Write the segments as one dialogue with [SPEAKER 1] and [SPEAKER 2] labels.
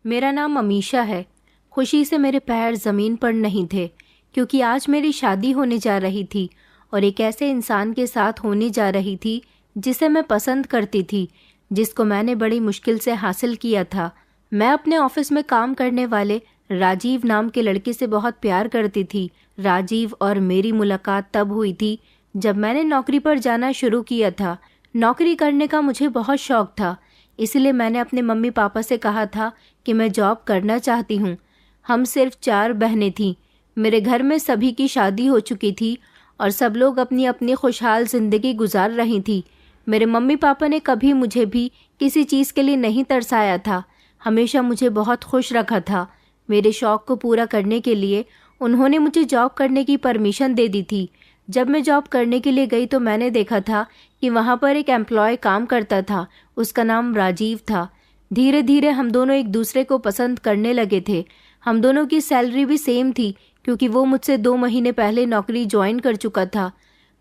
[SPEAKER 1] मेरा नाम अमीशा है। खुशी से मेरे पैर ज़मीन पर नहीं थे, क्योंकि आज मेरी शादी होने जा रही थी और एक ऐसे इंसान के साथ होने जा रही थी जिसे मैं पसंद करती थी, जिसको मैंने बड़ी मुश्किल से हासिल किया था। मैं अपने ऑफिस में काम करने वाले राजीव नाम के लड़के से बहुत प्यार करती थी। राजीव और मेरी मुलाकात तब हुई थी जब मैंने नौकरी पर जाना शुरू किया था। नौकरी करने का मुझे बहुत शौक था, इसलिए मैंने अपने मम्मी पापा से कहा था कि मैं जॉब करना चाहती हूँ। हम सिर्फ 4 बहनें थीं। मेरे घर में सभी की शादी हो चुकी थी और सब लोग अपनी अपनी खुशहाल ज़िंदगी गुजार रही थी। मेरे मम्मी पापा ने कभी मुझे भी किसी चीज़ के लिए नहीं तरसाया था, हमेशा मुझे बहुत खुश रखा था। मेरे शौक़ को पूरा करने के लिए उन्होंने मुझे जॉब करने की परमिशन दे दी थी। जब मैं जॉब करने के लिए गई तो मैंने देखा था कि वहाँ पर एक एम्प्लॉय काम करता था। उसका नाम राजीव था। धीरे धीरे हम दोनों एक दूसरे को पसंद करने लगे थे। हम दोनों की सैलरी भी सेम थी, क्योंकि वो मुझसे 2 महीने पहले नौकरी ज्वाइन कर चुका था।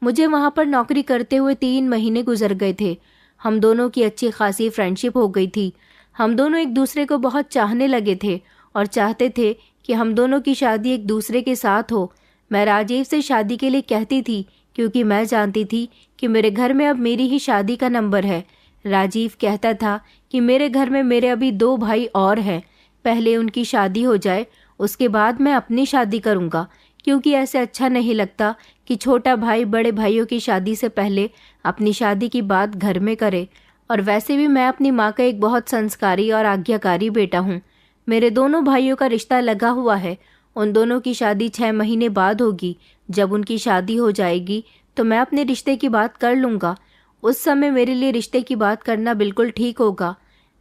[SPEAKER 1] मुझे वहाँ पर नौकरी करते हुए 3 महीने गुजर गए थे। हम दोनों की अच्छी खासी फ्रेंडशिप हो गई थी। हम दोनों एक दूसरे को बहुत चाहने लगे थे और चाहते थे कि हम दोनों की शादी एक दूसरे के साथ हो। मैं राजीव से शादी के लिए कहती थी, क्योंकि मैं जानती थी कि मेरे घर में अब मेरी ही शादी का नंबर है। राजीव कहता था कि मेरे घर में मेरे अभी 2 भाई और हैं, पहले उनकी शादी हो जाए, उसके बाद मैं अपनी शादी करूँगा, क्योंकि ऐसे अच्छा नहीं लगता कि छोटा भाई बड़े भाइयों की शादी से पहले अपनी शादी की बात घर में करे। और वैसे भी मैं अपनी माँ का एक बहुत संस्कारी और आज्ञाकारी बेटा हूँ। मेरे दोनों भाइयों का रिश्ता लगा हुआ है। उन दोनों की शादी 6 महीने बाद होगी। जब उनकी शादी हो जाएगी तो मैं अपने रिश्ते की बात कर लूँगा। उस समय मेरे लिए रिश्ते की बात करना बिल्कुल ठीक होगा।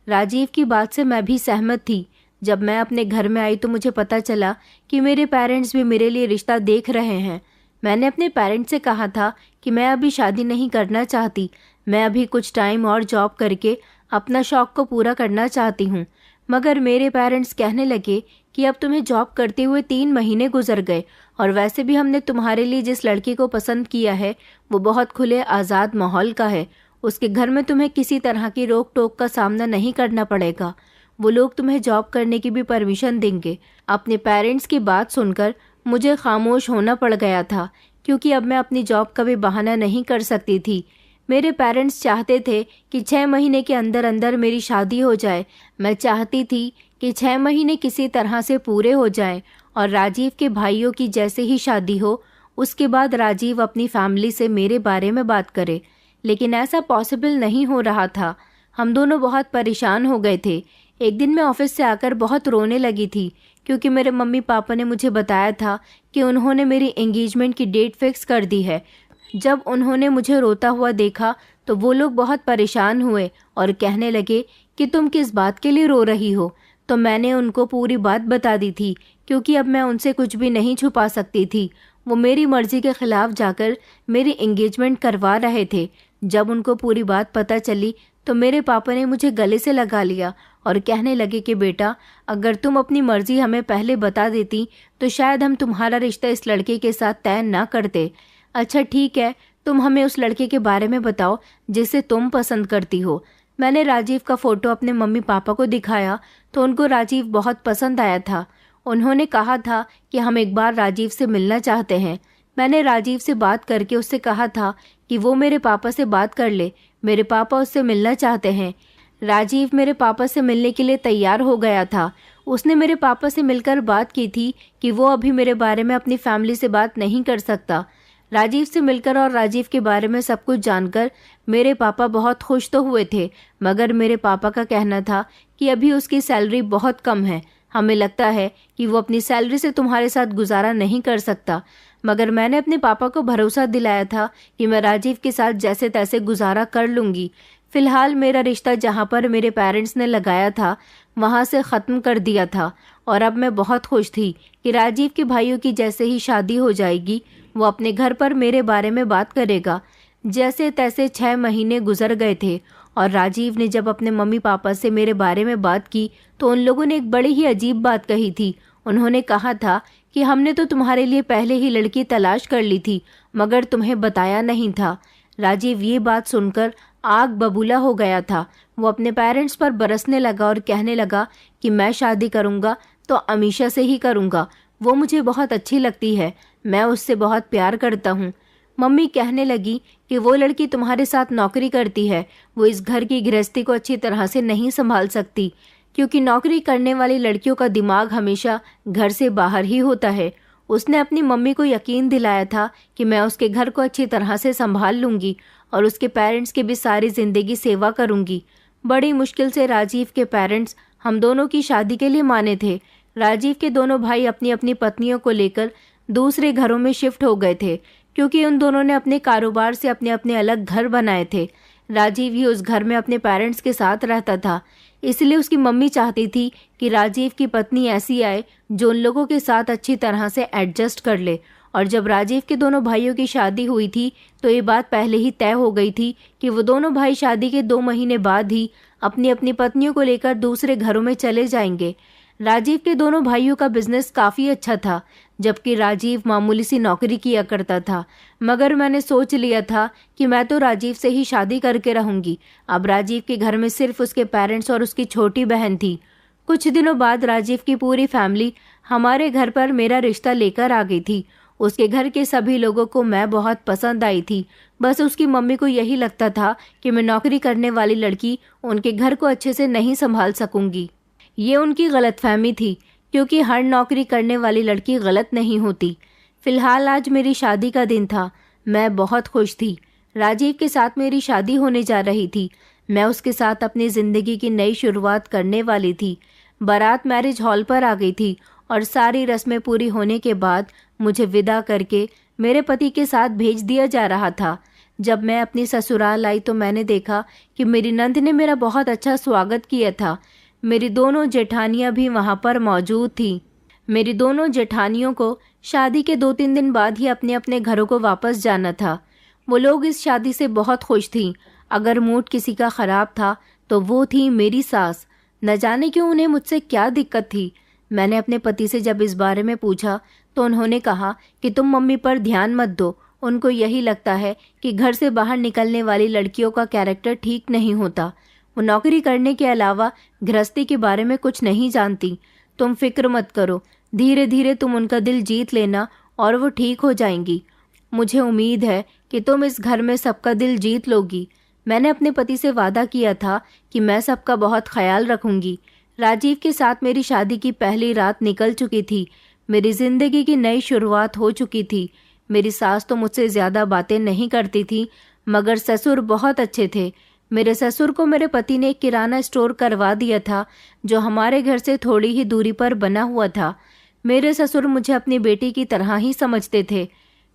[SPEAKER 1] राजीव की बात से मैं भी सहमत थी। जब मैं अपने घर में आई तो मुझे पता चला कि मेरे पेरेंट्स भी मेरे लिए रिश्ता देख रहे हैं। मैंने अपने पेरेंट्स से कहा था कि मैं अभी शादी नहीं करना चाहती, मैं अभी कुछ टाइम और जॉब करके अपना शौक़ को पूरा करना चाहती हूँ। मगर मेरे पेरेंट्स कहने लगे कि अब तुम्हें जॉब करते हुए 3 महीने गुजर गए और वैसे भी हमने तुम्हारे लिए जिस लड़की को पसंद किया है वो बहुत खुले आज़ाद माहौल का है। उसके घर में तुम्हें किसी तरह की रोक टोक का सामना नहीं करना पड़ेगा। वो लोग तुम्हें जॉब करने की भी परमिशन देंगे। अपने पेरेंट्स की बात सुनकर मुझे खामोश होना पड़ गया था, क्योंकि अब मैं अपनी जॉब का भी बहाना नहीं कर सकती थी। मेरे पेरेंट्स चाहते थे कि 6 महीने के अंदर अंदर मेरी शादी हो जाए। मैं चाहती थी कि 6 महीने किसी तरह से पूरे हो जाएं और राजीव के भाइयों की जैसे ही शादी हो उसके बाद राजीव अपनी फैमिली से मेरे बारे में बात करे। लेकिन ऐसा पॉसिबल नहीं हो रहा था। हम दोनों बहुत परेशान हो गए थे। एक दिन मैं ऑफिस से आकर बहुत रोने लगी थी, क्योंकि मेरे मम्मी पापा ने मुझे बताया था कि उन्होंने मेरी एंगेजमेंट की डेट फिक्स कर दी है। जब उन्होंने मुझे रोता हुआ देखा तो वो लोग बहुत परेशान हुए और कहने लगे कि तुम किस बात के लिए रो रही हो। तो मैंने उनको पूरी बात बता दी थी, क्योंकि अब मैं उनसे कुछ भी नहीं छुपा सकती थी। वो मेरी मर्जी के खिलाफ जाकर मेरी एंगेजमेंट करवा रहे थे। जब उनको पूरी बात पता चली तो मेरे पापा ने मुझे गले से लगा लिया और कहने लगे कि बेटा, अगर तुम अपनी मर्जी हमें पहले बता देती तो शायद हम तुम्हारा रिश्ता इस लड़के के साथ तय ना करते। अच्छा ठीक है, तुम हमें उस लड़के के बारे में बताओ जिसे तुम पसंद करती हो। मैंने राजीव का फ़ोटो अपने मम्मी पापा को दिखाया तो उनको राजीव बहुत पसंद आया था। उन्होंने कहा था कि हम एक बार राजीव से मिलना चाहते हैं। मैंने राजीव से बात करके उससे कहा था कि वो मेरे पापा से बात कर ले, मेरे पापा उससे मिलना चाहते हैं। राजीव मेरे पापा से मिलने के लिए तैयार हो गया था। उसने मेरे पापा से मिलकर बात की थी कि वो अभी मेरे बारे में अपनी फैमिली से बात नहीं कर सकता। राजीव से मिलकर और राजीव के बारे में सब कुछ जानकर मेरे पापा बहुत खुश तो हुए थे, मगर मेरे पापा का कहना था कि अभी उसकी सैलरी बहुत कम है। हमें लगता है कि वो अपनी सैलरी से तुम्हारे साथ गुजारा नहीं कर सकता। मगर मैंने अपने पापा को भरोसा दिलाया था कि मैं राजीव के साथ जैसे तैसे गुजारा कर लूँगी। फ़िलहाल मेरा रिश्ता जहाँ पर मेरे पेरेंट्स ने लगाया था वहाँ से ख़त्म कर दिया था और अब मैं बहुत खुश थी कि राजीव के भाइयों की जैसे ही शादी हो जाएगी वो अपने घर पर मेरे बारे में बात करेगा। जैसे तैसे 6 महीने गुजर गए थे और राजीव ने जब अपने मम्मी पापा से मेरे बारे में बात की तो उन लोगों ने एक बड़ी ही अजीब बात कही थी। उन्होंने कहा था कि हमने तो तुम्हारे लिए पहले ही लड़की तलाश कर ली थी, मगर तुम्हें बताया नहीं था। राजीव ये बात सुनकर आग बबूला हो गया था। वो अपने पेरेंट्स पर बरसने लगा और कहने लगा कि मैं शादी करूँगा तो अमीशा से ही करूँगा, वो मुझे बहुत अच्छी लगती है, मैं उससे बहुत प्यार करता हूँ। मम्मी कहने लगी कि वो लड़की तुम्हारे साथ नौकरी करती है, वो इस घर की गृहस्थी को अच्छी तरह से नहीं संभाल सकती, क्योंकि नौकरी करने वाली लड़कियों का दिमाग हमेशा घर से बाहर ही होता है। उसने अपनी मम्मी को यकीन दिलाया था कि मैं उसके घर को अच्छी तरह से संभाल लूँगी और उसके पेरेंट्स की भी सारी ज़िंदगी सेवा करूँगी। बड़ी मुश्किल से राजीव के पेरेंट्स हम दोनों की शादी के लिए माने थे। राजीव के दोनों भाई अपनी अपनी पत्नियों को लेकर दूसरे घरों में शिफ्ट हो गए थे, क्योंकि उन दोनों ने अपने कारोबार से अपने अपने अलग घर बनाए थे। राजीव ही उस घर में अपने पेरेंट्स के साथ रहता था, इसलिए उसकी मम्मी चाहती थी कि राजीव की पत्नी ऐसी आए जो उन लोगों के साथ अच्छी तरह से एडजस्ट कर ले। और जब राजीव के दोनों भाइयों की शादी हुई थी तो ये बात पहले ही तय हो गई थी कि वो दोनों भाई शादी के 2 महीने बाद ही अपनी अपनी पत्नियों को लेकर दूसरे घरों में चले जाएंगे। राजीव के दोनों भाइयों का बिजनेस काफ़ी अच्छा था, जबकि राजीव मामूली सी नौकरी किया करता था। मगर मैंने सोच लिया था कि मैं तो राजीव से ही शादी करके रहूंगी। अब राजीव के घर में सिर्फ उसके पेरेंट्स और उसकी छोटी बहन थी। कुछ दिनों बाद राजीव की पूरी फैमिली हमारे घर पर मेरा रिश्ता लेकर आ गई थी। उसके घर के सभी लोगों को मैं बहुत पसंद आई थी। बस उसकी मम्मी को यही लगता था कि मैं नौकरी करने वाली लड़की उनके घर को अच्छे से नहीं संभाल सकूंगी। ये उनकी गलतफहमी थी, क्योंकि हर नौकरी करने वाली लड़की गलत नहीं होती। फिलहाल आज मेरी शादी का दिन था। मैं बहुत खुश थी। राजीव के साथ मेरी शादी होने जा रही थी। मैं उसके साथ अपनी ज़िंदगी की नई शुरुआत करने वाली थी। बारात मैरिज हॉल पर आ गई थी और सारी रस्में पूरी होने के बाद मुझे विदा करके मेरे पति के साथ भेज दिया जा रहा था। जब मैं अपनी ससुराल आई तो मैंने देखा कि मेरी नंद ने मेरा बहुत अच्छा स्वागत किया था। मेरी दोनों जेठानियां भी वहां पर मौजूद थी। मेरी दोनों जेठानियों को शादी के 2-3 दिन बाद ही अपने अपने घरों को वापस जाना था। वो लोग इस शादी से बहुत खुश थीं। अगर मूड किसी का ख़राब था तो वो थी मेरी सास। न जाने क्यों उन्हें मुझसे क्या दिक्कत थी। मैंने अपने पति से जब इस बारे में पूछा तो उन्होंने कहा कि तुम मम्मी पर ध्यान मत दो, उनको यही लगता है कि घर से बाहर निकलने वाली लड़कियों का कैरेक्टर ठीक नहीं होता। वो नौकरी करने के अलावा गृहस्थी के बारे में कुछ नहीं जानती। तुम फिक्र मत करो, धीरे धीरे तुम उनका दिल जीत लेना और वो ठीक हो जाएंगी। मुझे उम्मीद है कि तुम इस घर में सबका दिल जीत लोगी। मैंने अपने पति से वादा किया था कि मैं सबका बहुत ख्याल रखूंगी। राजीव के साथ मेरी शादी की पहली रात निकल चुकी थी। मेरी जिंदगी की नई शुरुआत हो चुकी थी। मेरी सास तो मुझसे ज़्यादा बातें नहीं करती थी, मगर ससुर बहुत अच्छे थे। मेरे ससुर को मेरे पति ने एक किराना स्टोर करवा दिया था, जो हमारे घर से थोड़ी ही दूरी पर बना हुआ था। मेरे ससुर मुझे अपनी बेटी की तरह ही समझते थे।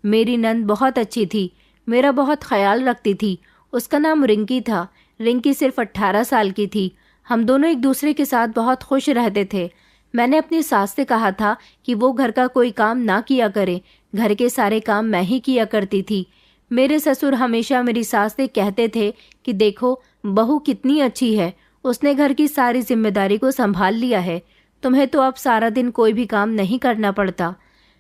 [SPEAKER 1] मेरी नंद बहुत अच्छी थी, मेरा बहुत ख्याल रखती थी। उसका नाम रिंकी था। रिंकी सिर्फ 18 साल की थी। हम दोनों एक दूसरे के साथ बहुत खुश रहते थे। मैंने अपनी सास से कहा था कि वो घर का कोई काम ना किया करे, घर के सारे काम मैं ही किया करती थी। मेरे ससुर हमेशा मेरी सास से कहते थे कि देखो बहू कितनी अच्छी है, उसने घर की सारी जिम्मेदारी को संभाल लिया है, तुम्हें तो अब सारा दिन कोई भी काम नहीं करना पड़ता।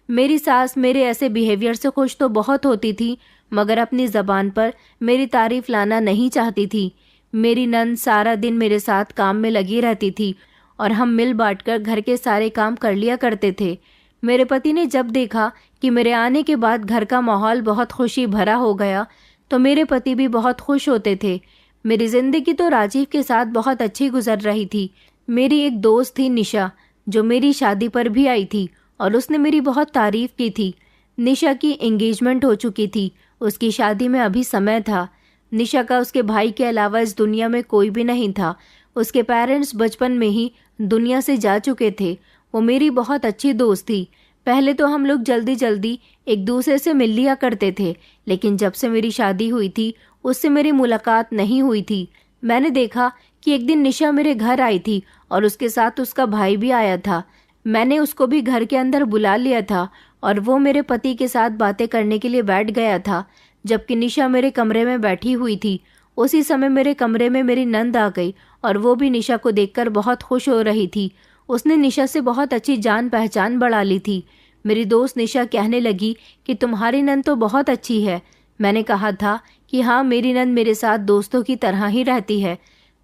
[SPEAKER 1] मेरी सास मेरे ऐसे बिहेवियर से खुश तो बहुत होती थी, मगर अपनी ज़बान पर मेरी तारीफ लाना नहीं चाहती थी। मेरी नंद सारा दिन मेरे साथ काम में लगी रहती थी और हम मिल बांटकर घर के सारे काम कर लिया करते थे। मेरे पति ने जब देखा कि मेरे आने के बाद घर का माहौल बहुत खुशी भरा हो गया, तो मेरे पति भी बहुत खुश होते थे। मेरी ज़िंदगी तो राजीव के साथ बहुत अच्छी गुजर रही थी। मेरी एक दोस्त थी निशा, जो मेरी शादी पर भी आई थी और उसने मेरी बहुत तारीफ की थी। निशा की एंगेजमेंट हो चुकी थी, उसकी शादी में अभी समय था। निशा का उसके भाई के अलावा इस दुनिया में कोई भी नहीं था। उसके पेरेंट्स बचपन में ही दुनिया से जा चुके थे। वो मेरी बहुत अच्छी दोस्त थी। पहले तो हम लोग जल्दी जल्दी एक दूसरे से मिल लिया करते थे, लेकिन जब से मेरी शादी हुई थी उससे मेरी मुलाकात नहीं हुई थी। मैंने देखा कि एक दिन निशा मेरे घर आई थी और उसके साथ उसका भाई भी आया था। मैंने उसको भी घर के अंदर बुला लिया था और वो मेरे पति के साथ बातें करने के लिए बैठ गया था, जबकि निशा मेरे कमरे में बैठी हुई थी। उसी समय मेरे कमरे में मेरी नंद आ गई और वो भी निशा को देखकर बहुत खुश हो रही थी। उसने निशा से बहुत अच्छी जान पहचान बढ़ा ली थी। मेरी दोस्त निशा कहने लगी कि तुम्हारी नंद तो बहुत अच्छी है। मैंने कहा था कि हाँ, मेरी नंद मेरे साथ दोस्तों की तरह ही रहती है।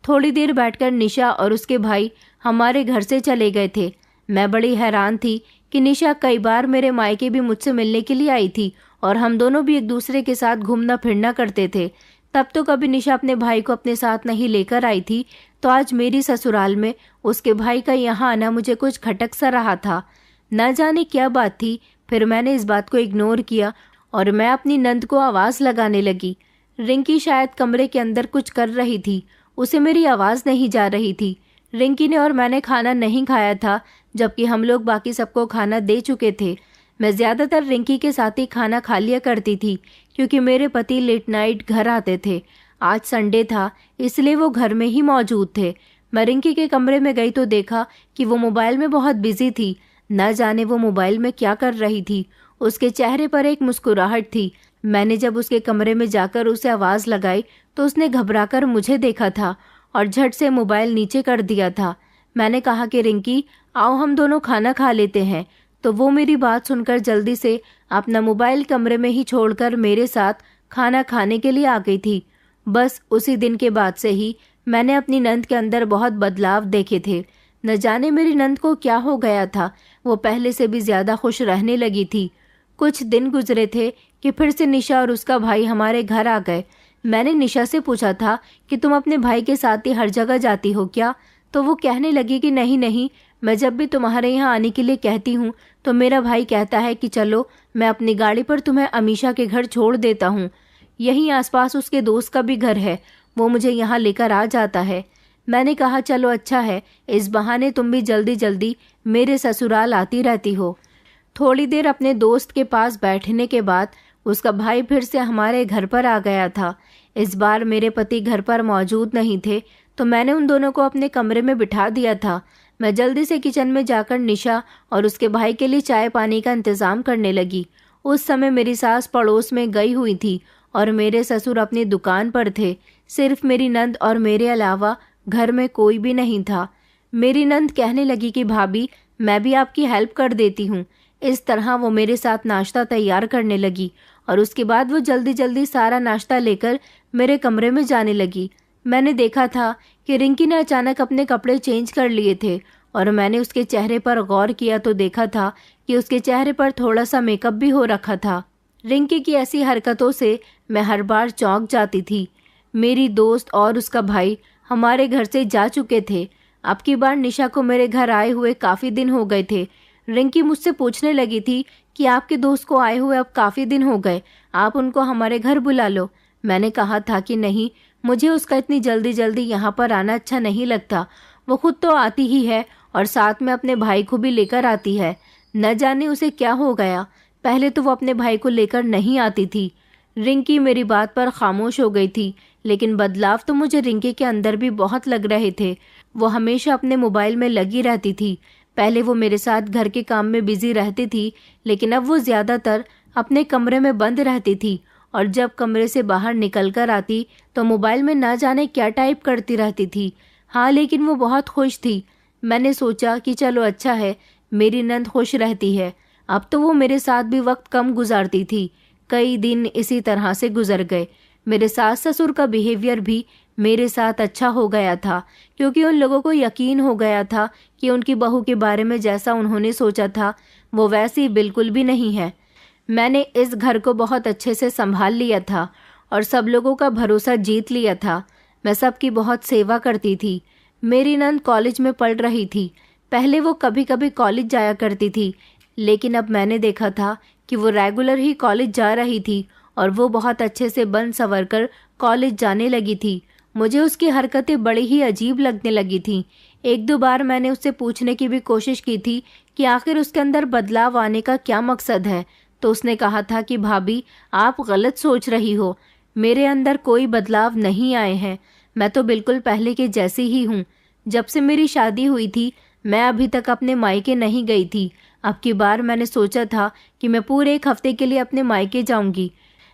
[SPEAKER 1] थोड़ी देर बैठकर निशा और उसके भाई हमारे घर से चले गए थे। मैं बड़ी हैरान थी कि निशा कई बार मेरे मायके भी मुझसे मिलने के लिए आई थी और हम दोनों भी एक दूसरे के साथ घूमना फिरना करते थे। तब तो कभी निशा अपने भाई को अपने साथ नहीं लेकर आई थी, तो आज मेरी ससुराल में उसके भाई का यहाँ आना मुझे कुछ खटक सा रहा था। न जाने क्या बात थी, फिर मैंने इस बात को इग्नोर किया और मैं अपनी नंद को आवाज़ लगाने लगी। रिंकी शायद कमरे के अंदर कुछ कर रही थी, उसे मेरी आवाज़ नहीं जा रही थी। रिंकी ने और मैंने खाना नहीं खाया था, जबकि हम लोग बाकी सबको खाना दे चुके थे। मैं ज़्यादातर रिंकी के साथ ही खाना खा लिया करती थी, क्योंकि मेरे पति लेट नाइट घर आते थे। आज संडे था, इसलिए वो घर में ही मौजूद थे। मैं रिंकी के कमरे में गई तो देखा कि वो मोबाइल में बहुत बिजी थी। न जाने वो मोबाइल में क्या कर रही थी। उसके चेहरे पर एक मुस्कुराहट थी। मैंने जब उसके कमरे में जाकर उसे आवाज़ लगाई तो उसने घबराकर मुझे देखा था और झट से मोबाइल नीचे कर दिया था। मैंने कहा कि रिंकी, आओ हम दोनों खाना खा लेते हैं, तो वो मेरी बात सुनकर जल्दी से अपना मोबाइल कमरे में ही छोड़कर मेरे साथ खाना खाने के लिए आ गई थी। बस उसी दिन के बाद से ही मैंने अपनी नंद के अंदर बहुत बदलाव देखे थे। न जाने मेरी नंद को क्या हो गया था, वो पहले से भी ज़्यादा खुश रहने लगी थी। कुछ दिन गुजरे थे कि फिर से निशा और उसका भाई हमारे घर आ गए। मैंने निशा से पूछा था कि तुम अपने भाई के साथ ही हर जगह जाती हो क्या? तो वो कहने लगी कि नहीं नहीं, मैं जब भी तुम्हारे यहाँ आने के लिए कहती हूँ तो मेरा भाई कहता है कि चलो, मैं अपनी गाड़ी पर तुम्हें अमीशा के घर छोड़ देता हूँ। यहीं आसपास उसके दोस्त का भी घर है, वो मुझे यहाँ लेकर आ जाता है। मैंने कहा चलो अच्छा है, इस बहाने तुम भी जल्दी जल्दी मेरे ससुराल आती रहती हो। थोड़ी देर अपने दोस्त के पास बैठने के बाद उसका भाई फिर से हमारे घर पर आ गया था। इस बार मेरे पति घर पर मौजूद नहीं थे, तो मैंने उन दोनों को अपने कमरे में बिठा दिया था। मैं जल्दी से किचन में जाकर निशा और उसके भाई के लिए चाय पानी का इंतज़ाम करने लगी। उस समय मेरी सास पड़ोस में गई हुई थी और मेरे ससुर अपनी दुकान पर थे। सिर्फ मेरी नंद और मेरे अलावा घर में कोई भी नहीं था। मेरी नंद कहने लगी कि भाभी, मैं भी आपकी हेल्प कर देती हूँ। इस तरह वो मेरे साथ नाश्ता तैयार करने लगी और उसके बाद वो जल्दी जल्दी सारा नाश्ता लेकर मेरे कमरे में जाने लगी। मैंने देखा था कि रिंकी ने अचानक अपने कपड़े चेंज कर लिए थे और मैंने उसके चेहरे पर गौर किया तो देखा था कि उसके चेहरे पर थोड़ा सा मेकअप भी हो रखा था। रिंकी की ऐसी हरकतों से मैं हर बार चौंक जाती थी। मेरी दोस्त और उसका भाई हमारे घर से जा चुके थे। अब की बार निशा को मेरे घर आए हुए काफ़ी दिन हो गए थे। रिंकी मुझसे पूछने लगी थी कि आपके दोस्त को आए हुए अब काफ़ी दिन हो गए, आप उनको हमारे घर बुला लो। मैंने कहा था कि नहीं, मुझे उसका इतनी जल्दी जल्दी यहाँ पर आना अच्छा नहीं लगता। वो खुद तो आती ही है और साथ में अपने भाई को भी लेकर आती है। न जाने उसे क्या हो गया, पहले तो वो अपने भाई को लेकर नहीं आती थी। रिंकी मेरी बात पर खामोश हो गई थी, लेकिन बदलाव तो मुझे रिंकी के अंदर भी बहुत लग रहे थे। वो हमेशा अपने मोबाइल में लगी रहती थी। पहले वो मेरे साथ घर के काम में बिजी रहती थी, लेकिन अब वो ज़्यादातर अपने कमरे में बंद रहती थी और जब कमरे से बाहर निकल कर आती तो मोबाइल में ना जाने क्या टाइप करती रहती थी। हाँ, लेकिन वो बहुत खुश थी। मैंने सोचा कि चलो अच्छा है, मेरी नंद खुश रहती है। अब तो वो मेरे साथ भी वक्त कम गुजारती थी। कई दिन इसी तरह से गुजर गए। मेरे सास ससुर का बिहेवियर भी मेरे साथ अच्छा हो गया था, क्योंकि उन लोगों को यकीन हो गया था कि उनकी बहू के बारे में जैसा उन्होंने सोचा था वो वैसी बिल्कुल भी नहीं है। मैंने इस घर को बहुत अच्छे से संभाल लिया था और सब लोगों का भरोसा जीत लिया था। मैं सबकी बहुत सेवा करती थी। मेरी नंद कॉलेज में पढ़ रही थी। पहले वो कभी कभी कॉलेज जाया करती थी, लेकिन अब मैंने देखा था कि वो रेगुलर ही कॉलेज जा रही थी और वो बहुत अच्छे से बन संवर कर कॉलेज जाने लगी थी। मुझे उसकी हरकतें बड़ी ही अजीब लगने लगी थीं। एक दो बार मैंने उससे पूछने की भी कोशिश की थी कि आखिर उसके अंदर बदलाव आने का क्या मकसद है, तो उसने कहा था कि भाभी, आप गलत सोच रही हो, मेरे अंदर कोई बदलाव नहीं आए हैं, मैं तो बिल्कुल पहले के जैसी ही हूँ। जब से मेरी शादी हुई थी मैं अभी तक अपने मायके नहीं गई थी। अब की बार मैंने सोचा था कि मैं पूरे एक हफ्ते के लिए अपने मायके जाऊंगी।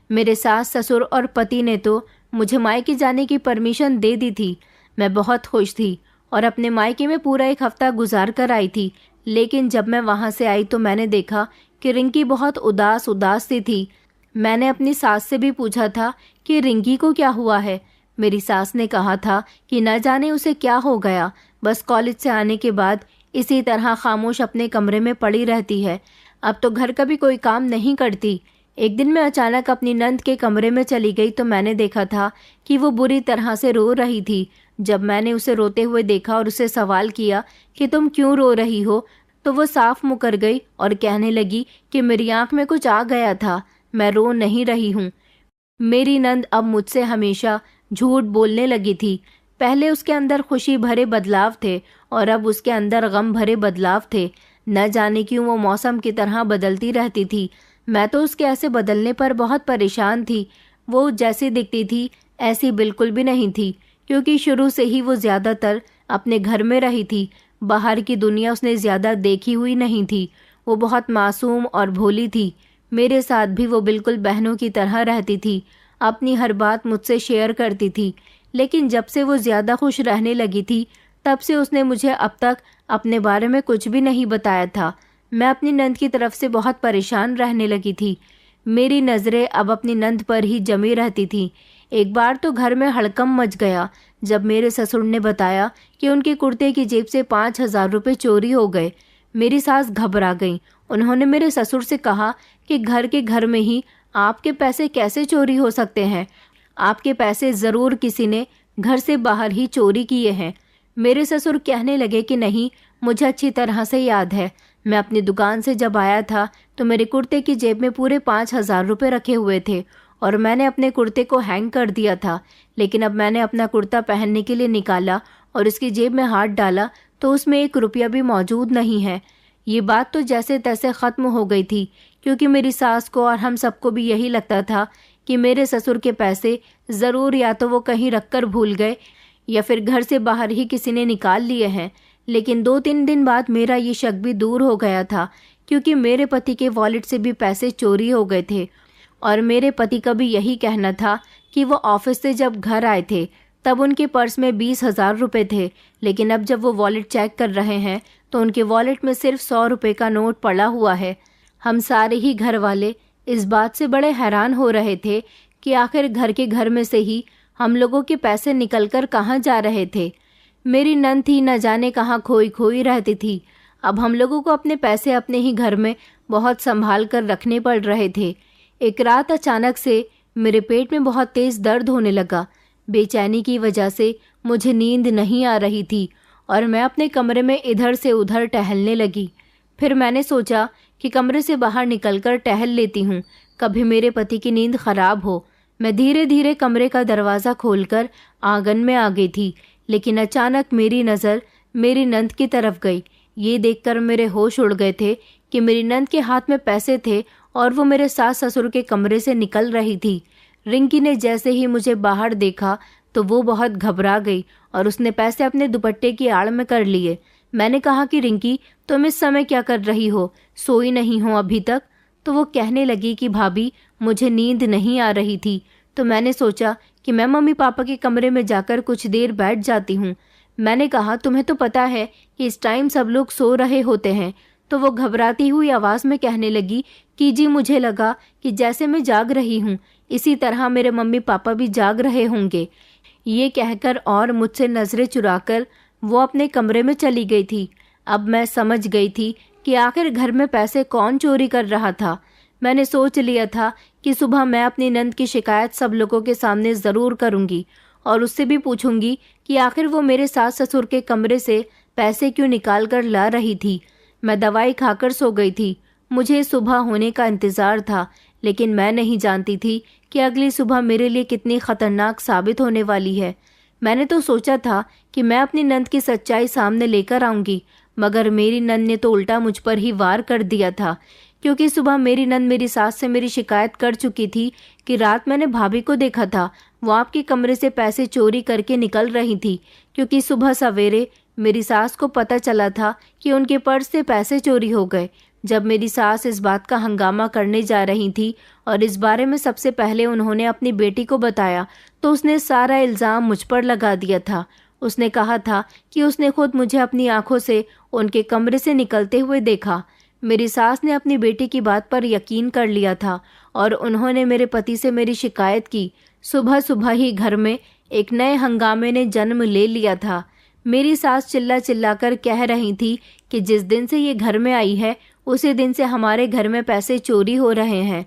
[SPEAKER 1] मेरे सास ससुर और पति ने तो मुझे मायके जाने की परमिशन दे दी थी। मैं बहुत खुश थी और अपने मायके में पूरा एक हफ्ता गुजार कर आई थी। लेकिन जब मैं वहाँ से आई तो मैंने देखा कि रिंकी बहुत उदास उदास सी थी। मैंने अपनी सास से भी पूछा था कि रिंकी को क्या हुआ है। मेरी सास ने कहा था कि न जाने उसे क्या हो गया, बस कॉलेज से आने के बाद इसी तरह खामोश अपने कमरे में पड़ी रहती है। अब तो घर का भी कोई काम नहीं करती। एक दिन मैं अचानक अपनी नंद के कमरे में चली गई तो मैंने देखा था कि वो बुरी तरह से रो रही थी। जब मैंने उसे रोते हुए देखा और उसे सवाल किया कि तुम क्यों रो रही हो, तो वो साफ मुकर गई और कहने लगी कि मेरी आंख में कुछ आ गया था, मैं रो नहीं रही हूँ। मेरी नंद अब मुझसे हमेशा झूठ बोलने लगी थी। पहले उसके अंदर खुशी भरे बदलाव थे और अब उसके अंदर गम भरे बदलाव थे। न जाने क्यों वो मौसम की तरह बदलती रहती थी। मैं तो उसके ऐसे बदलने पर बहुत परेशान थी। वो जैसी दिखती थी ऐसी बिल्कुल भी नहीं थी, क्योंकि शुरू से ही वो ज़्यादातर अपने घर में रही थी। बाहर की दुनिया उसने ज़्यादा देखी हुई नहीं थी। वो बहुत मासूम और भोली थी। मेरे साथ भी वो बिल्कुल बहनों की तरह रहती थी, अपनी हर बात मुझसे शेयर करती थी। लेकिन जब से वो ज़्यादा खुश रहने लगी थी, तब से उसने मुझे अब तक अपने बारे में कुछ भी नहीं बताया था। मैं अपनी नंद की तरफ से बहुत परेशान रहने लगी थी। मेरी नज़रें अब अपनी नंद पर ही जमी रहती थी। एक बार तो घर में हड़कंप मच गया जब मेरे ससुर ने बताया कि उनके कुर्ते की जेब से 5,000 रुपये चोरी हो गए। मेरी सास घबरा गई। उन्होंने मेरे ससुर से कहा कि घर में ही आपके पैसे कैसे चोरी हो सकते हैं? आपके पैसे ज़रूर किसी ने घर से बाहर ही चोरी किए हैं। मेरे ससुर कहने लगे कि नहीं, मुझे अच्छी तरह से याद है, मैं अपनी दुकान से जब आया था तो मेरे कुर्ते की जेब में पूरे 5,000 रुपये रखे हुए थे और मैंने अपने कुर्ते को हैंग कर दिया था। लेकिन अब मैंने अपना कुर्ता पहनने के लिए निकाला और उसकी जेब में हाथ डाला तो उसमें 1 रुपया भी मौजूद नहीं है। ये बात तो जैसे तैसे ख़त्म हो गई थी, क्योंकि मेरी सास को और हम सबको भी यही लगता था कि मेरे ससुर के पैसे ज़रूर या तो वो कहीं रखकर भूल गए या फिर घर से बाहर ही किसी ने निकाल लिए हैं। लेकिन 2-3 दिन बाद मेरा ये शक भी दूर हो गया था, क्योंकि मेरे पति के वॉलेट से भी पैसे चोरी हो गए थे और मेरे पति का भी यही कहना था कि वो ऑफिस से जब घर आए थे तब उनके पर्स में 20,000 रुपये थे। लेकिन अब जब वो वॉलेट चेक कर रहे हैं तो उनके वॉलेट में सिर्फ 100 रुपये का नोट पड़ा हुआ है। हम सारे ही घर वाले इस बात से बड़े हैरान हो रहे थे कि आखिर घर में से ही हम लोगों के पैसे निकलकर कहाँ जा रहे थे। मेरी नंद थी न जाने कहाँ खोई खोई रहती थी। अब हम लोगों को अपने पैसे अपने ही घर में बहुत संभाल कर रखने पड़ रहे थे। एक रात अचानक से मेरे पेट में बहुत तेज़ दर्द होने लगा। बेचैनी की वजह से मुझे नींद नहीं आ रही थी और मैं अपने कमरे में इधर से उधर टहलने लगी। फिर मैंने सोचा कि कमरे से बाहर निकलकर टहल लेती हूँ, कभी मेरे पति की नींद खराब हो। मैं धीरे धीरे कमरे का दरवाज़ा खोलकर आंगन में आ गई थी, लेकिन अचानक मेरी नज़र मेरी नंद की तरफ गई। ये देखकर मेरे होश उड़ गए थे कि मेरी नंद के हाथ में पैसे थे और वो मेरे सास ससुर के कमरे से निकल रही थी। रिंकी ने जैसे ही मुझे बाहर देखा तो वो बहुत घबरा गई और उसने पैसे अपने दुपट्टे की आड़ में कर लिए। मैंने कहा कि रिंकी, तुम इस समय क्या कर रही हो? सोई नहीं हो अभी तक? तो वो कहने लगी कि भाभी, मुझे नींद नहीं आ रही थी, तो मैंने सोचा कि मैं मम्मी पापा के कमरे में जाकर कुछ देर बैठ जाती हूँ। मैंने कहा, तुम्हें तो पता है कि इस टाइम सब लोग सो रहे होते हैं। तो वो घबराती हुई आवाज़ में कहने लगी कि जी, मुझे लगा कि जैसे मैं जाग रही हूँ इसी तरह मेरे मम्मी पापा भी जाग रहे होंगे। ये कहकर और मुझसे नज़रें चुराकर वो अपने कमरे में चली गई थी। अब मैं समझ गई थी कि आखिर घर में पैसे कौन चोरी कर रहा था। मैंने सोच लिया था कि सुबह मैं अपनी नंद की शिकायत सब लोगों के सामने ज़रूर करूँगी और उससे भी पूछूंगी कि आखिर वो मेरे सास ससुर के कमरे से पैसे क्यों निकाल कर ला रही थी। मैं दवाई खाकर सो गई थी। मुझे सुबह होने का इंतज़ार था, लेकिन मैं नहीं जानती थी कि अगली सुबह मेरे लिए कितनी ख़तरनाक साबित होने वाली है। मैंने तो सोचा था कि मैं अपनी नंद की सच्चाई सामने लेकर आऊँगी, मगर मेरी नंद ने तो उल्टा मुझ पर ही वार कर दिया था, क्योंकि सुबह मेरी नंद मेरी सास से मेरी शिकायत कर चुकी थी कि रात मैंने भाभी को देखा था, वो आपके कमरे से पैसे चोरी करके निकल रही थी, क्योंकि सुबह सवेरे मेरी सास को पता चला था कि उनके पर्स से पैसे चोरी हो गए। जब मेरी सास इस बात का हंगामा करने जा रही थी और इस बारे में सबसे पहले उन्होंने अपनी बेटी को बताया, तो उसने सारा इल्ज़ाम मुझ पर लगा दिया था। उसने कहा था कि उसने खुद मुझे अपनी आंखों से उनके कमरे से निकलते हुए देखा। मेरी सास ने अपनी बेटी की बात पर यकीन कर लिया था और उन्होंने मेरे पति से मेरी शिकायत की। सुबह सुबह ही घर में एक नए हंगामे ने जन्म ले लिया था। मेरी सास चिल्ला चिल्लाकर कह रही थी कि जिस दिन से ये घर में आई है उसी दिन से हमारे घर में पैसे चोरी हो रहे हैं।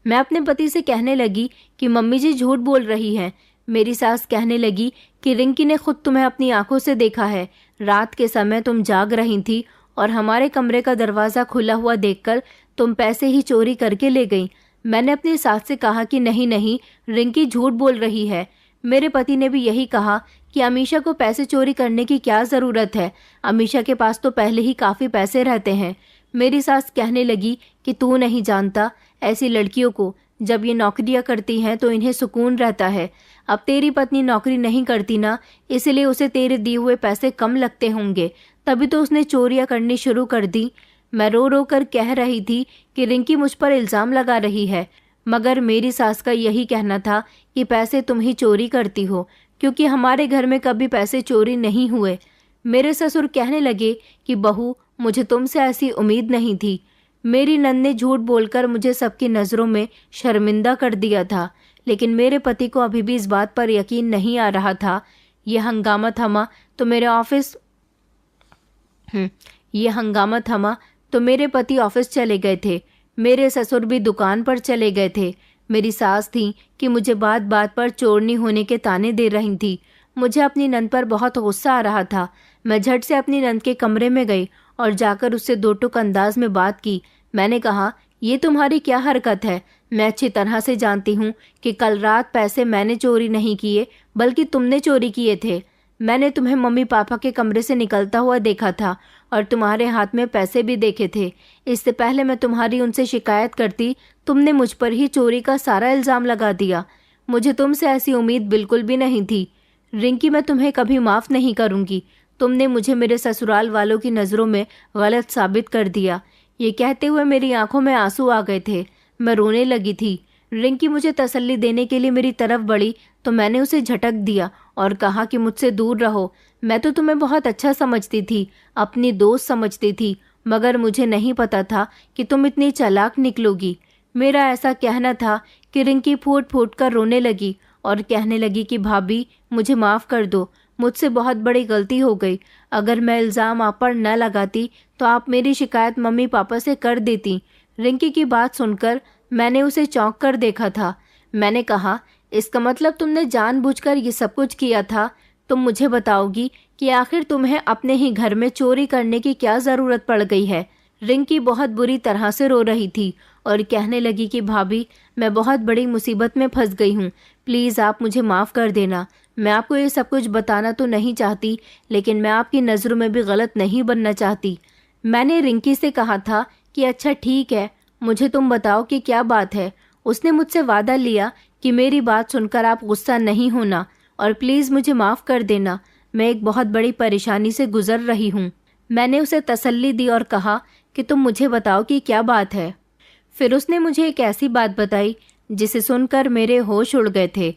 [SPEAKER 1] मैं अपने पति से कहने लगी कि मम्मी जी झूठ बोल रही हैं। मेरी सास कहने लगी कि रिंकी ने खुद तुम्हें अपनी आंखों से देखा है। रात के समय तुम जाग रही थी और हमारे कमरे का दरवाज़ा खुला हुआ देखकर तुम पैसे ही चोरी करके ले गई। मैंने अपनी सास से कहा कि नहीं नहीं, रिंकी झूठ बोल रही है। मेरे पति ने भी यही कहा कि अमीशा को पैसे चोरी करने की क्या ज़रूरत है, अमीशा के पास तो पहले ही काफ़ी पैसे रहते हैं। मेरी सास कहने लगी कि तू नहीं जानता, ऐसी लड़कियों को जब ये नौकरियां करती हैं तो इन्हें सुकून रहता है। अब तेरी पत्नी नौकरी नहीं करती ना, इसलिए उसे तेरे दिए हुए पैसे कम लगते होंगे, तभी तो उसने चोरियां करनी शुरू कर दी। मैं रो रो कर कह रही थी कि रिंकी मुझ पर इल्ज़ाम लगा रही है, मगर मेरी सास का यही कहना था कि पैसे तुम ही चोरी करती हो, क्योंकि हमारे घर में कभी पैसे चोरी नहीं हुए। मेरे ससुर कहने लगे कि बहू, मुझे तुमसे ऐसी उम्मीद नहीं थी। मेरी नंद ने झूठ बोलकर मुझे सबकी नज़रों में शर्मिंदा कर दिया था, लेकिन मेरे पति को अभी भी इस बात पर यकीन नहीं आ रहा था। यह हंगामा थमा तो मेरे पति ऑफिस चले गए थे। मेरे ससुर भी दुकान पर चले गए थे। मेरी सास थी कि मुझे बात बात पर चोरनी होने के ताने दे रही थी। मुझे अपनी नंद पर बहुत गुस्सा आ रहा था। मैं झट से अपनी नंद के कमरे में गई और जाकर उससे दो टूक अंदाज में बात की। मैंने कहा, ये तुम्हारी क्या हरकत है? मैं अच्छी तरह से जानती हूँ कि कल रात पैसे मैंने चोरी नहीं किए, बल्कि तुमने चोरी किए थे। मैंने तुम्हें मम्मी पापा के कमरे से निकलता हुआ देखा था और तुम्हारे हाथ में पैसे भी देखे थे। इससे पहले मैं तुम्हारी उनसे शिकायत करती, तुमने मुझ पर ही चोरी का सारा इल्ज़ाम लगा दिया। मुझे तुमसे ऐसी उम्मीद बिल्कुल भी नहीं थी। रिंकी, मैं तुम्हें कभी माफ़ नहीं करूँगी। तुमने मुझे मेरे ससुराल वालों की नज़रों में गलत साबित कर दिया। ये कहते हुए मेरी आंखों में आंसू आ गए थे। मैं रोने लगी थी। रिंकी मुझे तसल्ली देने के लिए मेरी तरफ बढ़ी तो मैंने उसे झटक दिया और कहा कि मुझसे दूर रहो। मैं तो तुम्हें बहुत अच्छा समझती थी, अपनी दोस्त समझती थी, मगर मुझे नहीं पता था कि तुम इतनी चालाक निकलोगी। मेरा ऐसा कहना था कि रिंकी फूट फूट कर रोने लगी और कहने लगी कि भाभी, मुझे माफ़ कर दो, मुझसे बहुत बड़ी गलती हो गई। अगर मैं इल्ज़ाम आप पर न लगाती तो आप मेरी शिकायत मम्मी पापा से कर देती। रिंकी की बात सुनकर मैंने उसे चौंक कर देखा था। मैंने कहा, इसका मतलब तुमने जानबूझकर ये सब कुछ किया था? तुम मुझे बताओगी कि आखिर तुम्हें अपने ही घर में चोरी करने की क्या ज़रूरत पड़ गई है? रिंकी बहुत बुरी तरह से रो रही थी और कहने लगी कि भाभी, मैं बहुत बड़ी मुसीबत में फंस गई हूँ, प्लीज़ आप मुझे माफ़ कर देना। मैं आपको ये सब कुछ बताना तो नहीं चाहती, लेकिन मैं आपकी नज़रों में भी गलत नहीं बनना चाहती। मैंने रिंकी से कहा था कि अच्छा ठीक है, मुझे तुम बताओ कि क्या बात है। उसने मुझसे वादा लिया कि मेरी बात सुनकर आप गुस्सा नहीं होना और प्लीज़ मुझे माफ़ कर देना, मैं एक बहुत बड़ी परेशानी से गुजर रही हूँ। मैंने उसे तसल्ली दी और कहा कि तुम मुझे बताओ कि क्या बात है। फिर उसने मुझे एक ऐसी बात बताई जिसे सुनकर मेरे होश उड़ गए थे।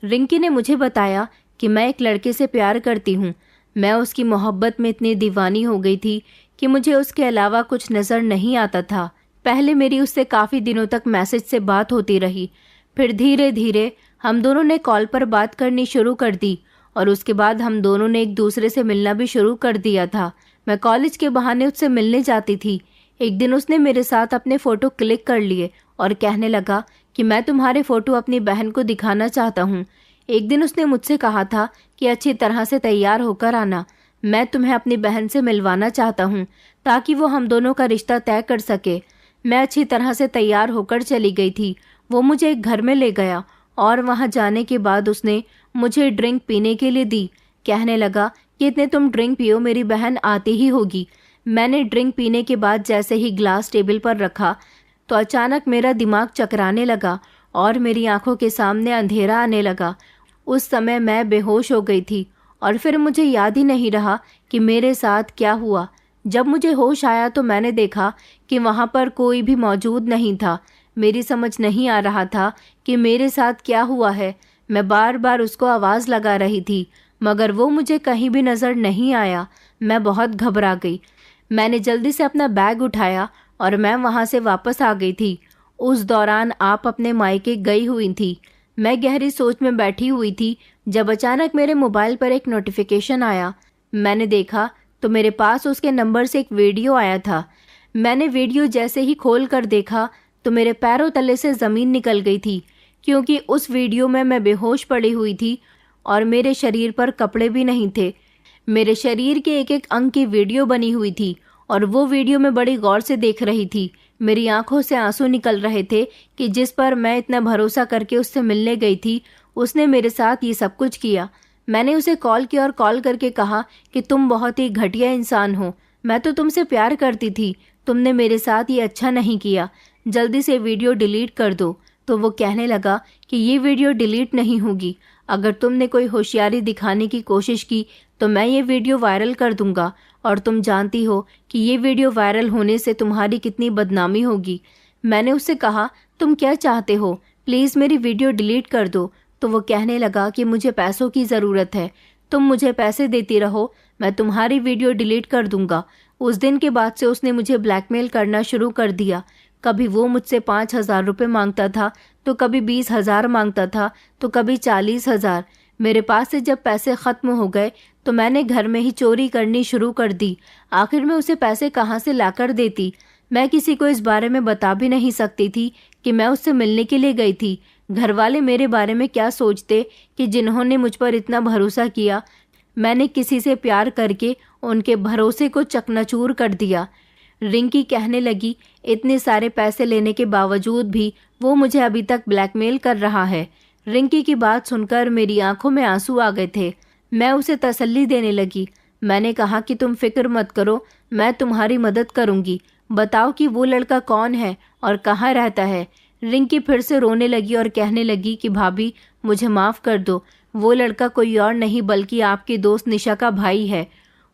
[SPEAKER 1] रिंकी ने मुझे बताया कि मैं एक लड़के से प्यार करती हूँ। मैं उसकी मोहब्बत में इतनी दीवानी हो गई थी कि मुझे उसके अलावा कुछ नज़र नहीं आता था। पहले मेरी उससे काफ़ी दिनों तक मैसेज से बात होती रही, फिर धीरे धीरे हम दोनों ने कॉल पर बात करनी शुरू कर दी और उसके बाद हम दोनों ने एक दूसरे से मिलना भी शुरू कर दिया था। मैं कॉलेज के बहाने उससे मिलने जाती थी। एक दिन उसने मेरे साथ अपने फ़ोटो क्लिक कर लिए और कहने लगा कि मैं तुम्हारे फ़ोटो अपनी बहन को दिखाना चाहता हूँ। एक दिन उसने मुझसे कहा था कि अच्छी तरह से तैयार होकर आना, मैं तुम्हें अपनी बहन से मिलवाना चाहता हूँ ताकि वो हम दोनों का रिश्ता तय कर सके। मैं अच्छी तरह से तैयार होकर चली गई थी। वो मुझे एक घर में ले गया और वहाँ जाने के बाद उसने मुझे ड्रिंक पीने के लिए दी। कहने लगा कि इतने तुम ड्रिंक पियो, मेरी बहन आती ही होगी। मैंने ड्रिंक पीने के बाद जैसे ही ग्लास टेबल पर रखा तो अचानक मेरा दिमाग चकराने लगा और मेरी आंखों के सामने अंधेरा आने लगा। उस समय मैं बेहोश हो गई थी और फिर मुझे याद ही नहीं रहा कि मेरे साथ क्या हुआ। जब मुझे होश आया तो मैंने देखा कि वहाँ पर कोई भी मौजूद नहीं था। मेरी समझ नहीं आ रहा था कि मेरे साथ क्या हुआ है। मैं बार बार उसको आवाज़ लगा रही थी, मगर वो मुझे कहीं भी नज़र नहीं आया। मैं बहुत घबरा गई। मैंने जल्दी से अपना बैग उठाया और मैं वहाँ से वापस आ गई थी। उस दौरान आप अपने मायके गई हुई थी। मैं गहरी सोच में बैठी हुई थी जब अचानक मेरे मोबाइल पर एक नोटिफिकेशन आया। मैंने देखा तो मेरे पास उसके नंबर से एक वीडियो आया था। मैंने वीडियो जैसे ही खोल कर देखा तो मेरे पैरों तले से ज़मीन निकल गई थी, क्योंकि उस वीडियो में मैं बेहोश पड़ी हुई थी और मेरे शरीर पर कपड़े भी नहीं थे। मेरे शरीर के एक एक अंग की वीडियो बनी हुई थी और वो वीडियो मैं बड़ी गौर से देख रही थी। मेरी आंखों से आंसू निकल रहे थे कि जिस पर मैं इतना भरोसा करके उससे मिलने गई थी, उसने मेरे साथ ये सब कुछ किया। मैंने उसे कॉल किया और कॉल करके कहा कि तुम बहुत ही घटिया इंसान हो। मैं तो तुमसे प्यार करती थी, तुमने मेरे साथ ये अच्छा नहीं किया, जल्दी से वीडियो डिलीट कर दो। तो वो कहने लगा कि ये वीडियो डिलीट नहीं होगी। अगर तुमने कोई होशियारी दिखाने की कोशिश की तो मैं ये वीडियो वायरल कर दूंगा, और तुम जानती हो कि ये वीडियो वायरल होने से तुम्हारी कितनी बदनामी होगी। मैंने उससे कहा, तुम क्या चाहते हो, प्लीज़ मेरी वीडियो डिलीट कर दो। तो वो कहने लगा कि मुझे पैसों की ज़रूरत है, तुम मुझे पैसे देती रहो, मैं तुम्हारी वीडियो डिलीट कर दूंगा। उस दिन के बाद से उसने मुझे ब्लैकमेल करना शुरू कर दिया। कभी वो मुझसे 5,000 रुपये मांगता था, तो कभी 20,000 मांगता था, तो कभी 40,000। मेरे पास से जब पैसे ख़त्म हो गए तो मैंने घर में ही चोरी करनी शुरू कर दी। आखिर में उसे पैसे कहाँ से लाकर देती? मैं किसी को इस बारे में बता भी नहीं सकती थी कि मैं उससे मिलने के लिए गई थी। घर वाले मेरे बारे में क्या सोचते कि जिन्होंने मुझ पर इतना भरोसा किया, मैंने किसी से प्यार करके उनके भरोसे को चकनाचूर कर दिया। रिंकी कहने लगी, इतने सारे पैसे लेने के बावजूद भी वो मुझे अभी तक ब्लैकमेल कर रहा है। रिंकी की बात सुनकर मेरी आंखों में आंसू आ गए थे। मैं उसे तसल्ली देने लगी। मैंने कहा कि तुम फिक्र मत करो, मैं तुम्हारी मदद करूंगी। बताओ कि वो लड़का कौन है और कहाँ रहता है। रिंकी फिर से रोने लगी और कहने लगी कि भाभी, मुझे माफ़ कर दो, वो लड़का कोई और नहीं बल्कि आपकी दोस्त निशा का भाई है।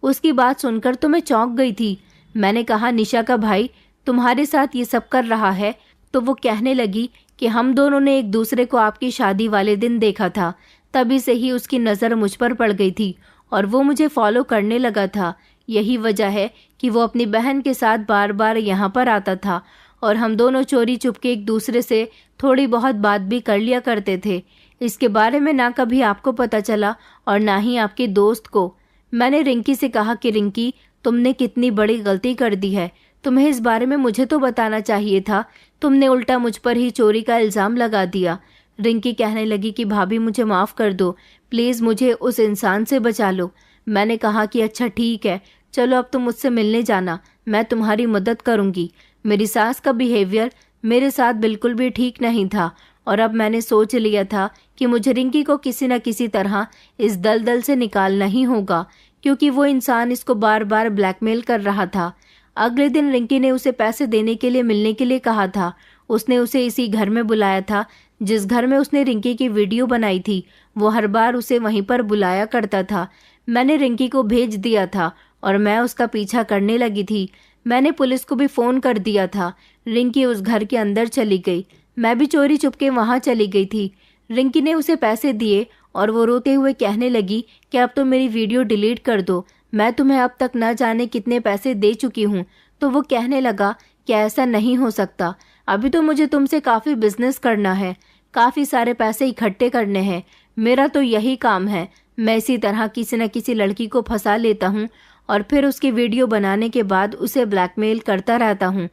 [SPEAKER 1] उसकी बात सुनकर तो मैं चौंक गई थी। मैंने कहा, निशा का भाई तुम्हारे साथ ये सब कर रहा है? तो वो कहने लगी कि हम दोनों ने एक दूसरे को आपकी शादी वाले दिन देखा था, तभी से ही उसकी नज़र मुझ पर पड़ गई थी और वो मुझे फॉलो करने लगा था। यही वजह है कि वो अपनी बहन के साथ बार बार यहाँ पर आता था और हम दोनों चोरी चुपके एक दूसरे से थोड़ी बहुत बात भी कर लिया करते थे। इसके बारे में ना कभी आपको पता चला और ना ही आपके दोस्त को। मैंने रिंकी से कहा कि रिंकी, तुमने कितनी बड़ी गलती कर दी है, तुम्हें इस बारे में मुझे तो बताना चाहिए था, तुमने उल्टा मुझ पर ही चोरी का इल्ज़ाम लगा दिया। रिंकी कहने लगी कि भाभी, मुझे माफ़ कर दो, प्लीज़ मुझे उस इंसान से बचा लो। मैंने कहा कि अच्छा ठीक है, चलो अब तुम मुझसे मिलने जाना, मैं तुम्हारी मदद करूँगी। मेरी सास का बिहेवियर मेरे साथ बिल्कुल भी ठीक नहीं था और अब मैंने सोच लिया था कि मुझे रिंकी को किसी न किसी तरह इस दलदल से निकालना ही होगा, क्योंकि वो इंसान इसको बार बार ब्लैकमेल कर रहा था। अगले दिन रिंकी ने उसे पैसे देने के लिए मिलने के लिए कहा था। उसने उसे इसी घर में बुलाया था जिस घर में उसने रिंकी की वीडियो बनाई थी। वो हर बार उसे वहीं पर बुलाया करता था। मैंने रिंकी को भेज दिया था और मैं उसका पीछा करने लगी थी। मैंने पुलिस को भी फ़ोन कर दिया था। रिंकी उस घर के अंदर चली गई। मैं भी चोरी चुपके वहाँ चली गई थी। रिंकी ने उसे पैसे दिए और वो रोते हुए कहने लगी कि अब तो मेरी वीडियो डिलीट कर दो, मैं तुम्हें अब तक न जाने कितने पैसे दे चुकी हूँ। तो वो कहने लगा कि ऐसा नहीं हो सकता, अभी तो मुझे तुमसे काफ़ी बिजनेस करना है, काफ़ी सारे पैसे इकट्ठे करने हैं। मेरा तो यही काम है, मैं इसी तरह किसी न किसी लड़की को फंसा लेता हूँ और फिर उसकी वीडियो बनाने के बाद उसे ब्लैकमेल करता रहता हूँ।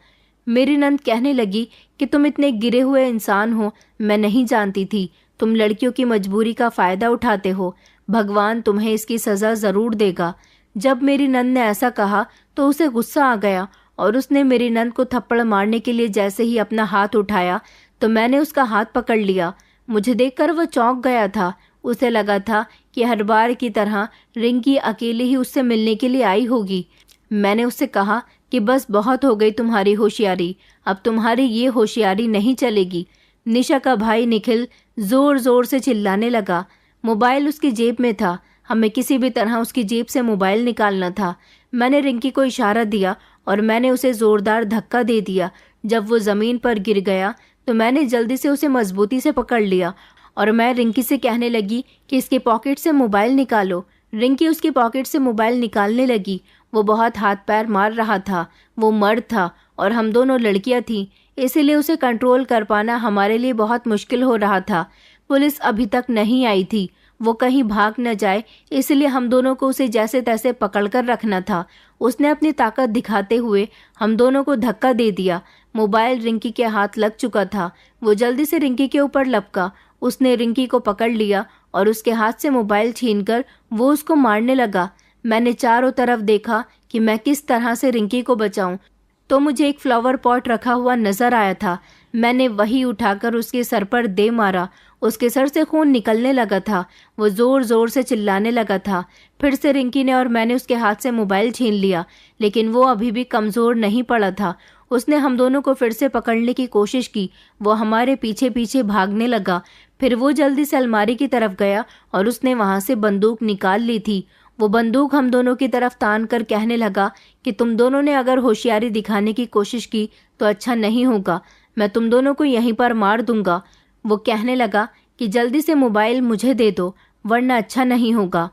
[SPEAKER 1] मेरी नंद कहने लगी कि तुम इतने गिरे हुए इंसान हो, मैं नहीं जानती थी, तुम लड़कियों की मजबूरी का फ़ायदा उठाते हो, भगवान तुम्हें इसकी सज़ा ज़रूर देगा। जब मेरी नंद ने ऐसा कहा तो उसे गुस्सा आ गया और उसने मेरी नंद को थप्पड़ मारने के लिए जैसे ही अपना हाथ उठाया तो मैंने उसका हाथ पकड़ लिया। मुझे देखकर वह चौंक गया था। उसे लगा था कि हर बार की तरह रिंकी अकेले ही उससे मिलने के लिए आई होगी। मैंने उससे कहा कि बस बहुत हो गई तुम्हारी होशियारी, अब तुम्हारी ये होशियारी नहीं चलेगी। निशा का भाई निखिल ज़ोर ज़ोर से चिल्लाने लगा। मोबाइल उसकी जेब में था, हमें किसी भी तरह उसकी जेब से मोबाइल निकालना था। मैंने रिंकी को इशारा दिया और मैंने उसे ज़ोरदार धक्का दे दिया। जब वो ज़मीन पर गिर गया तो मैंने जल्दी से उसे मजबूती से पकड़ लिया और मैं रिंकी से कहने लगी कि इसके पॉकेट से मोबाइल निकालो। रिंकी उसकी पॉकेट से मोबाइल निकालने लगी। वो बहुत हाथ पैर मार रहा था। वो मर्द था और हम दोनों लड़कियां थीं, इसीलिए उसे कंट्रोल कर पाना हमारे लिए बहुत मुश्किल हो रहा था। पुलिस अभी तक नहीं आई थी, वो कहीं भाग न जाए, इसलिए हम दोनों को उसे जैसे तैसे पकड़कर रखना था। उसने अपनी ताकत दिखाते हुए हम दोनों को धक्का दे दिया। मोबाइल रिंकी के हाथ लग चुका था। वो जल्दी से रिंकी के ऊपर लपका। उसने रिंकी को पकड़ लिया और उसके हाथ से मोबाइल छीनकर वो उसको मारने लगा। मैंने चारों तरफ देखा कि मैं किस तरह से रिंकी को बचाऊं, तो मुझे एक फ्लावर पॉट रखा हुआ नजर आया था। मैंने वही उठाकर उसके सर पर दे मारा। उसके सर से खून निकलने लगा था। वो जोर जोर से चिल्लाने लगा था। फिर से रिंकी ने और मैंने उसके हाथ से मोबाइल छीन लिया, लेकिन वो अभी भी कमजोर नहीं पड़ा था। उसने हम दोनों को फिर से पकड़ने की कोशिश की। वो हमारे पीछे पीछे भागने लगा। फिर वो जल्दी से अलमारी की तरफ गया और उसने वहां से बंदूक निकाल ली थी। वो बंदूक हम दोनों की तरफ तान कर कहने लगा कि तुम दोनों ने अगर होशियारी दिखाने की कोशिश की तो अच्छा नहीं होगा, मैं तुम दोनों को यहीं पर मार दूंगा। वो कहने लगा कि जल्दी से मोबाइल मुझे दे दो, वरना अच्छा नहीं होगा।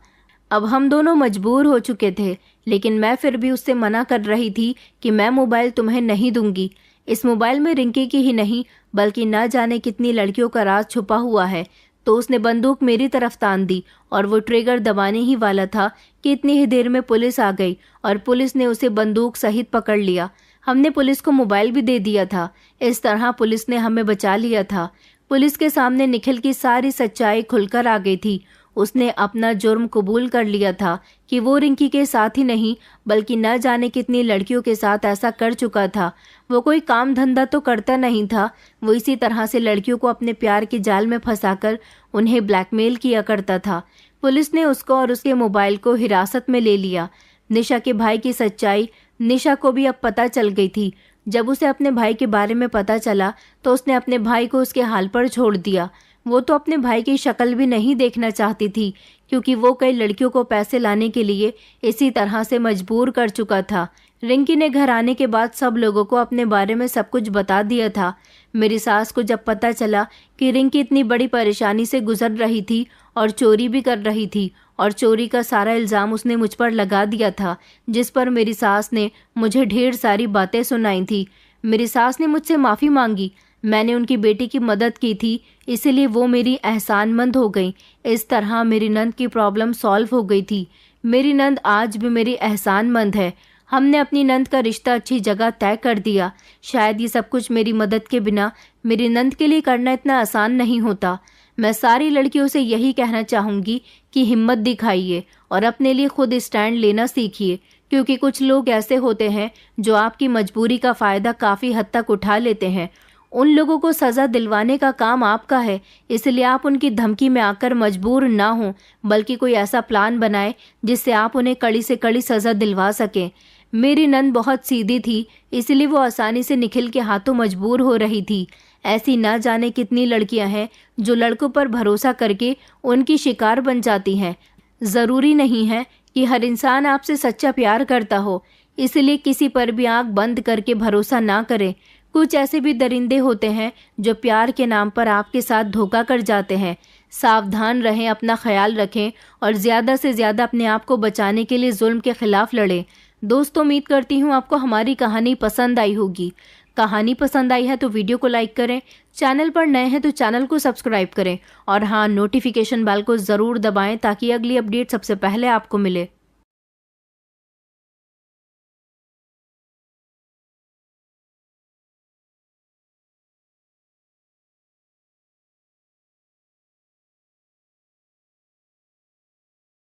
[SPEAKER 1] अब हम दोनों मजबूर हो चुके थे, लेकिन मैं फिर भी उससे मना कर रही थी कि मैं मोबाइल तुम्हें नहीं दूंगी। इस मोबाइल में रिंकी की ही नहीं बल्कि न जाने कितनी लड़कियों का राज छुपा हुआ है। तो उसने बंदूक मेरी तरफ तान दी और वो ट्रिगर दबाने ही वाला था कि इतनी ही देर में पुलिस आ गई और पुलिस ने उसे बंदूक सहित पकड़ लिया। हमने पुलिस को मोबाइल भी दे दिया था। इस तरह पुलिस ने हमें बचा लिया था। पुलिस के सामने निखिल की सारी सच्चाई खुलकर आ गई थी। उसने अपना जुर्म कबूल कर लिया था कि वो रिंकी के साथ ही नहीं बल्कि न जाने कितनी लड़कियों के साथ ऐसा कर चुका था। वो कोई काम धंधा तो करता नहीं था, वो इसी तरह से लड़कियों को अपने प्यार के जाल में फंसाकर उन्हें ब्लैकमेल किया करता था। पुलिस ने उसको और उसके मोबाइल को हिरासत में ले लिया। निशा के भाई की सच्चाई निशा को भी अब पता चल गई थी। जब उसे अपने भाई के बारे में पता चला तो उसने अपने भाई को उसके हाल पर छोड़ दिया। वो तो अपने भाई की शक्ल भी नहीं देखना चाहती थी, क्योंकि वो कई लड़कियों को पैसे लाने के लिए इसी तरह से मजबूर कर चुका था। रिंकी ने घर आने के बाद सब लोगों को अपने बारे में सब कुछ बता दिया था। मेरी सास को जब पता चला कि रिंकी इतनी बड़ी परेशानी से गुजर रही थी और चोरी भी कर रही थी और चोरी का सारा इल्ज़ाम उसने मुझ पर लगा दिया था, जिस पर मेरी सास ने मुझे ढेर सारी बातें सुनाई थी। मेरी सास ने मुझसे माफ़ी मांगी। मैंने उनकी बेटी की मदद की थी, इसीलिए वो मेरी एहसानमंद हो गई। इस तरह मेरी नंद की प्रॉब्लम सॉल्व हो गई थी। मेरी नंद आज भी मेरी एहसानमंद है। हमने अपनी नंद का रिश्ता अच्छी जगह तय कर दिया। शायद ये सब कुछ मेरी मदद के बिना मेरी नंद के लिए करना इतना आसान नहीं होता। मैं सारी लड़कियों से यही कहना चाहूँगी कि हिम्मत दिखाइए और अपने लिए खुद स्टैंड लेना सीखिए, क्योंकि कुछ लोग ऐसे होते हैं जो आपकी मजबूरी का फ़ायदा काफ़ी हद तक उठा लेते हैं। उन लोगों को सज़ा दिलवाने का काम आपका है, इसलिए आप उनकी धमकी में आकर मजबूर ना हों, बल्कि कोई ऐसा प्लान बनाएं जिससे आप उन्हें कड़ी से कड़ी सज़ा दिलवा सकें। मेरी नंद बहुत सीधी थी, इसलिए वो आसानी से निखिल के हाथों मजबूर हो रही थी। ऐसी ना जाने कितनी लड़कियां हैं जो लड़कों पर भरोसा करके उनकी शिकार बन जाती हैं। ज़रूरी नहीं है कि हर इंसान आपसे सच्चा प्यार करता हो, इसलिए किसी पर भी आंख बंद करके भरोसा ना करें। कुछ ऐसे भी दरिंदे होते हैं जो प्यार के नाम पर आपके साथ धोखा कर जाते हैं। सावधान रहें, अपना ख्याल रखें और ज़्यादा से ज़्यादा अपने आप को बचाने के लिए जुल्म के खिलाफ लड़ें। दोस्तों, उम्मीद करती हूँ आपको हमारी कहानी पसंद आई होगी। कहानी पसंद आई है तो वीडियो को लाइक करें, चैनल पर नए हैं तो चैनल को सब्सक्राइब करें और हाँ, नोटिफिकेशन बेल को ज़रूर दबाएं ताकि अगली अपडेट सबसे पहले आपको मिले।